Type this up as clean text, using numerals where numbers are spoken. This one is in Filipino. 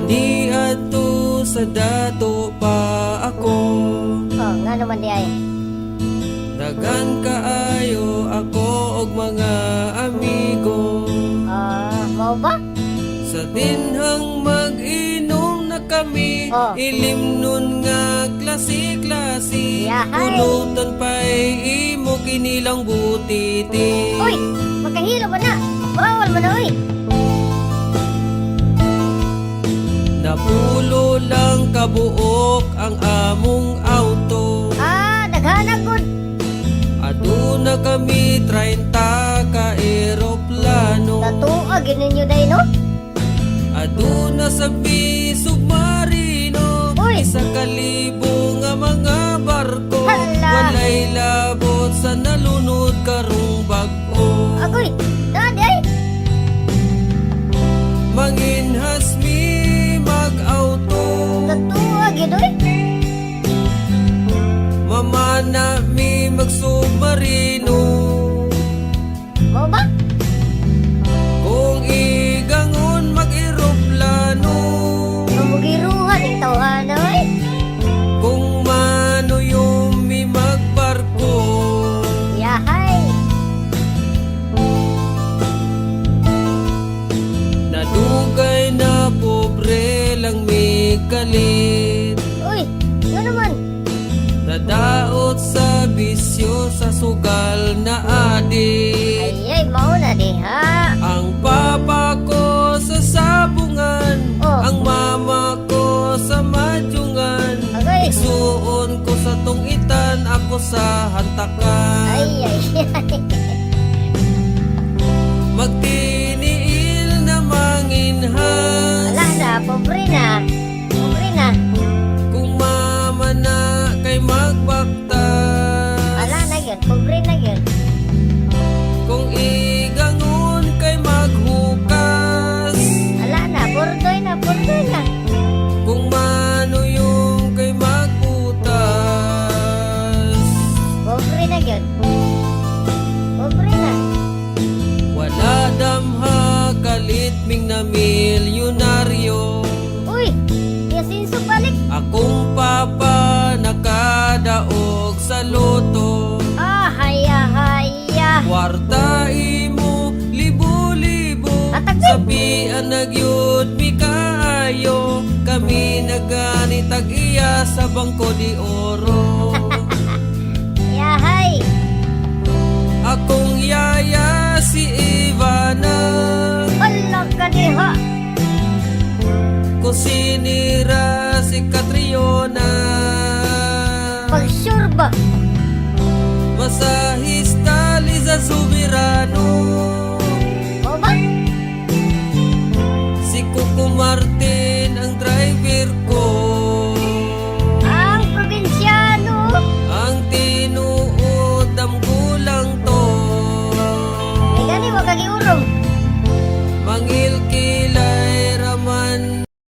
Kani ato sa dato pa ako. Oh, nga naman di ay. Dagan kaayo ako og mga amigo. Mau ba? Sa tinhang mag-inom na kami, Oh. ilim nun nga klase-klase. Yahay. Pulutan pa'y imo kinilang butiti. Uy, magkahilo ba na? Bawal mo na, uy. Napulo lang kabuok ang among auto. Daghanag gud. Aduna kami 30 ka eroplano. Natuag ninyo day, no? Aduna sa submarino. Uy. 1,000 nga mga barko. Hala. Walay labot sa nalunod karong bag-o. Agoy, dadi ay. Manginhas mi mag-auto. Natuag yun, uy. Mamana mi mag-submarino. Mau ba? Kung igangon mag-eroplano. Mamugiruhan yung tawhana, uy. Kung mano yung mi magbarko. Yahay. Nadugay na pobre lang mi kalit. Uy, nga naman. Nadaot sa bisyo sa sugal na adik. Ay, mauna di, ha? Ang papa ko sa sabungan. Oh. Ang mama ko sa madyungan. Agay. Igsuon ko sa tungitan, ako sa hantakan. Ay. Magtiniil na manginhas. Wala na, pobre na. Pobre na. Kung mama na kay magbaktas. Wala na yun, pobre na yun. Kung igangon kay maghukas. Wala na, bordoy na, bordoy na. Kung mano yung kay magbutas. Pobre na yun. Pobre na. Wala damha kalit ming na milyonaryo. Uy, yasinso balik. Akong papa nakadaog sa loto. Haya. Kwarta imo libo-libo. Atagbi. Sabian nagyud mi kaayo. Kami naganitag iya sa Bangko de Oro. Yahay. Akong yaya si Ivana. Wala ka diha. Kusinira si Catriona. Pag-sure ba? Masahista Liza Subirano. O ba? Si Coco Martin ang driver ko.